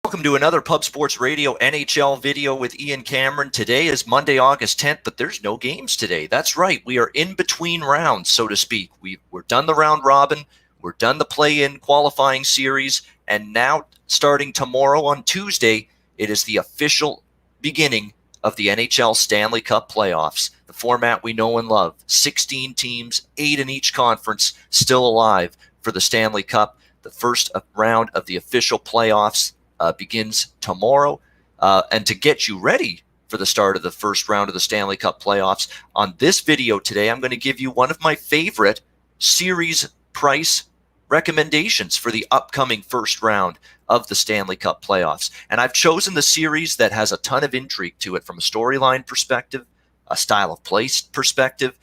Welcome to another Pub Sports Radio NHL video with Ian Cameron. Today is Monday, August 10th, but there's no games today. That's right. We are in between rounds, so to speak. We're done the round robin. We're done the play-in qualifying series. And now, starting tomorrow on Tuesday, it is the official beginning of the NHL Stanley Cup Playoffs. The format we know and love. 16 teams, 8 in each conference, still alive for the Stanley Cup. The first round of the official playoffs begins tomorrow. And to get you ready for the start of the first round of the Stanley Cup playoffs, on this video today, I'm going to give you one of my favorite series price recommendations for the upcoming first round of the Stanley Cup playoffs. And I've chosen the series that has a ton of intrigue to it from a storyline perspective, a style of play perspective.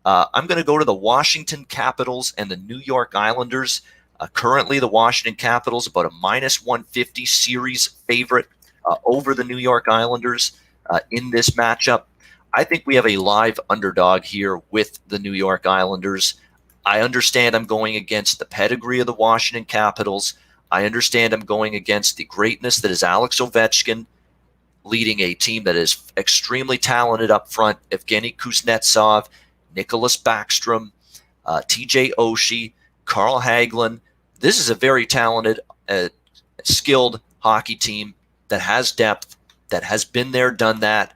I'm going to go to the Washington Capitals and the New York Islanders. Currently, the Washington Capitals about a -150 series favorite over the New York Islanders in this matchup. I think we have a live underdog here with the New York Islanders. I understand I'm going against the pedigree of the Washington Capitals. I understand I'm going against the greatness that is Alex Ovechkin, leading a team that is extremely talented up front. Evgeny Kuznetsov, Nicholas Backstrom, TJ Oshie, Carl Hagelin. This is a very talented, skilled hockey team that has depth, that has been there, done that.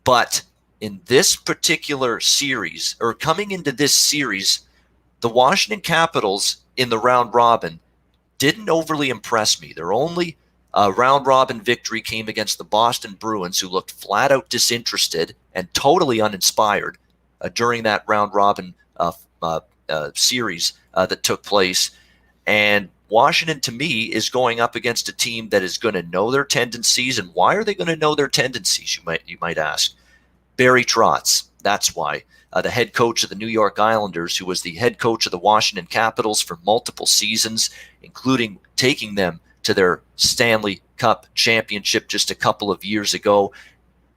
But in this particular series, or coming into this series, the Washington Capitals in the round robin didn't overly impress me. Their only round robin victory came against the Boston Bruins, who looked flat out disinterested and totally uninspired during that round robin series that took place. And Washington, to me, is going up against a team that is going to know their tendencies. And why are they going to know their tendencies, you might ask? Barry Trotz, that's why. The head coach of the New York Islanders, who was the head coach of the Washington Capitals for multiple seasons, including taking them to their Stanley Cup championship just a couple of years ago.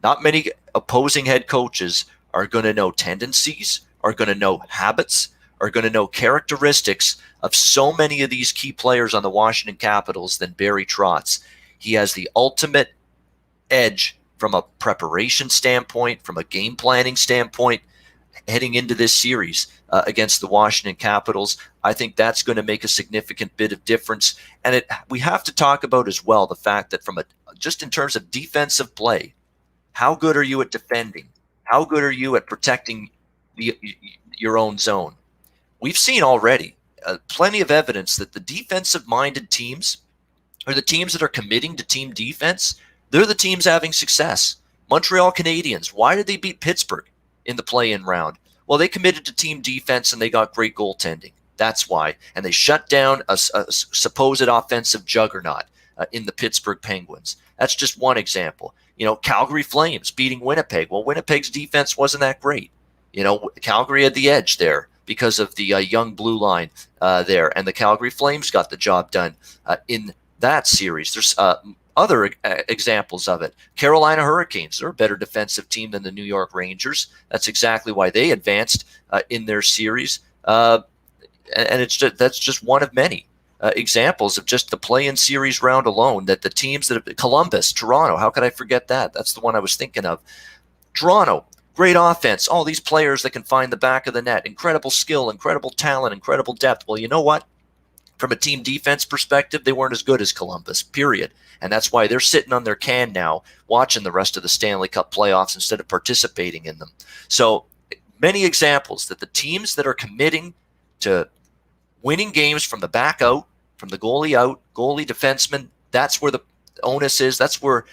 Not many opposing head coaches are going to know tendencies, are going to know habits, are going to know characteristics of so many of these key players on the Washington Capitals than Barry Trotz. He has the ultimate edge from a preparation standpoint, from a game planning standpoint, heading into this series against the Washington Capitals. I think that's going to make a significant bit of difference. And we have to talk about as well the fact that just in terms of defensive play, how good are you at defending? How good are you at protecting your own zone? We've seen already plenty of evidence that the defensive-minded teams, or the teams that are committing to team defense, they're the teams having success. Montreal Canadiens, why did they beat Pittsburgh in the play-in round? Well, they committed to team defense and they got great goaltending. That's why. And they shut down a supposed offensive juggernaut in the Pittsburgh Penguins. That's just one example. Calgary Flames beating Winnipeg. Well, Winnipeg's defense wasn't that great. Calgary had the edge there because of the young blue line there. And the Calgary Flames got the job done in that series. There's other examples of it. Carolina Hurricanes, they're a better defensive team than the New York Rangers. That's exactly why they advanced in their series. And that's just one of many examples of just the play-in series round alone, that the teams that have, Columbus, Toronto, how could I forget that? That's the one I was thinking of. Toronto, great offense, all these players that can find the back of the net, incredible skill, incredible talent, incredible depth. Well, you know what? From a team defense perspective, they weren't as good as Columbus, period. And that's why they're sitting on their can now, watching the rest of the Stanley Cup playoffs instead of participating in them. So many examples that the teams that are committing to winning games from the back out, from the goalie out, goalie, defenseman, that's where the onus is. That's where,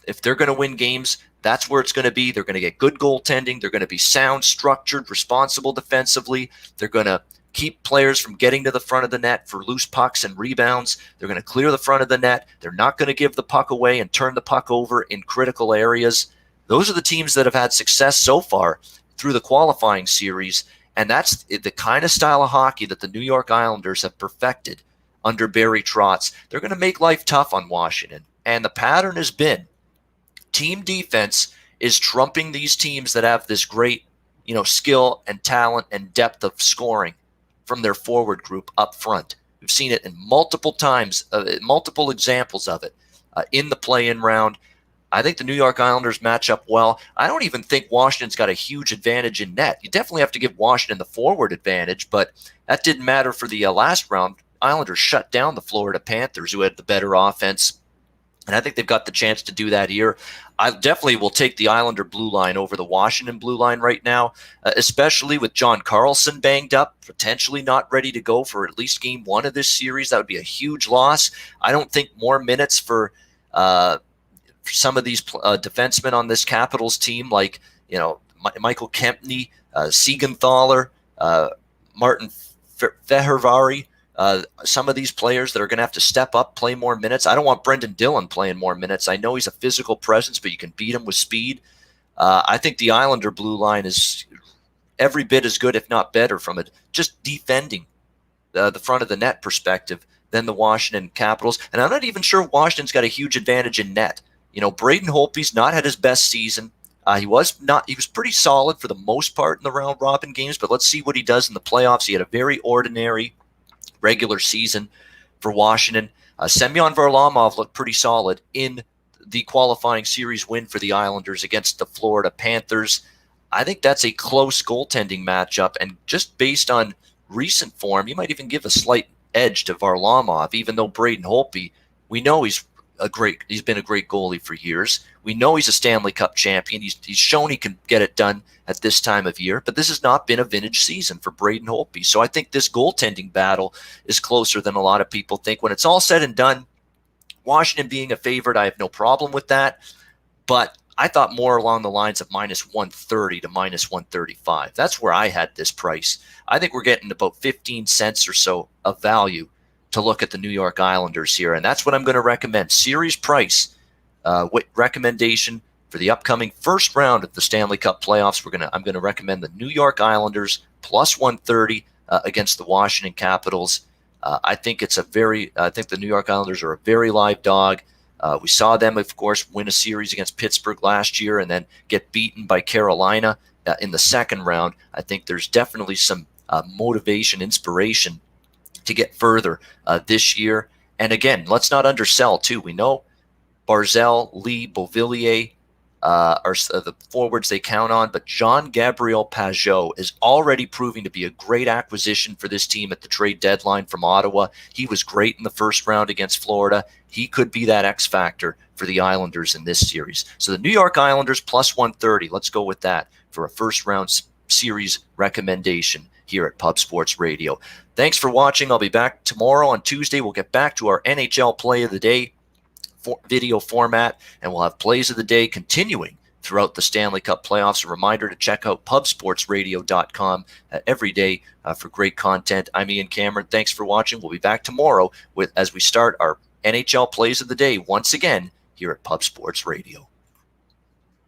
if they're going to win games, that's where it's going to be. They're going to get good goaltending. They're going to be sound, structured, responsible defensively. They're going to keep players from getting to the front of the net for loose pucks and rebounds. They're going to clear the front of the net. They're not going to give the puck away and turn the puck over in critical areas. Those are the teams that have had success so far through the qualifying series, and that's the kind of style of hockey that the New York Islanders have perfected under Barry Trotz. They're going to make life tough on Washington, and the pattern has been team defense is trumping these teams that have this great, skill and talent and depth of scoring from their forward group up front. We've seen it in multiple times, multiple examples of it. in the play-in round. I think the New York Islanders match up well. I don't even think Washington's got a huge advantage in net. You definitely have to give Washington the forward advantage, but that didn't matter for the last round. Islanders shut down the Florida Panthers, who had the better offense, and I think they've got the chance to do that here. I definitely will take the Islander blue line over the Washington blue line right now, especially with John Carlson banged up, potentially not ready to go for at least game one of this series. That would be a huge loss. I don't think more minutes for some of these defensemen on this Capitals team, like Michael Kempny, Siegenthaler, Martin Fehervari, some of these players that are going to have to step up, play more minutes. I don't want Brendan Dillon playing more minutes. I know he's a physical presence, but you can beat him with speed. I think the Islander blue line is every bit as good, if not better, from it just defending the front of the net perspective than the Washington Capitals. And I'm not even sure Washington's got a huge advantage in net. Braden Holtby's not had his best season. He was pretty solid for the most part in the round robin games, but let's see what he does in the playoffs. He had a very ordinary regular season for Washington. Semyon Varlamov looked pretty solid in the qualifying series win for the Islanders against the Florida Panthers. I think that's a close goaltending matchup, and just based on recent form, you might even give a slight edge to Varlamov, even though Braden Holtby, we know he's been a great goalie for years. We know he's a Stanley Cup champion. He's shown he can get it done at this time of year, but this has not been a vintage season for Braden Holtby. So I think this goaltending battle is closer than a lot of people think. When it's all said and done, Washington being a favorite, I have no problem with that, but I thought more along the lines of -130 to -135. That's where I had this price. I think we're getting about 15 cents or so of value to look at the New York Islanders here, and that's what I'm going to recommend. Series price recommendation for the upcoming first round of the Stanley Cup playoffs. I'm going to recommend the New York Islanders +130 against the Washington Capitals. I think the New York Islanders are a very live dog. We saw them, of course, win a series against Pittsburgh last year and then get beaten by Carolina in the second round. I think there's definitely some motivation, inspiration to get further this year. And again, let's not undersell too. We know Barzal, Lee, Beauvillier are the forwards they count on, but Jean-Gabriel Pageau is already proving to be a great acquisition for this team at the trade deadline from Ottawa. He was great in the first round against Florida. He could be that X factor for the Islanders in this series. So the New York Islanders +130. Let's go with that for a first round series recommendation here at Pub Sports Radio. Thanks for watching. I'll be back tomorrow on Tuesday. We'll get back to our NHL Play of the Day video format, and we'll have Plays of the Day continuing throughout the Stanley Cup playoffs. A reminder to check out pubsportsradio.com every day for great content. I'm Ian Cameron. Thanks for watching. We'll be back tomorrow as we start our NHL Plays of the Day once again here at Pub Sports Radio.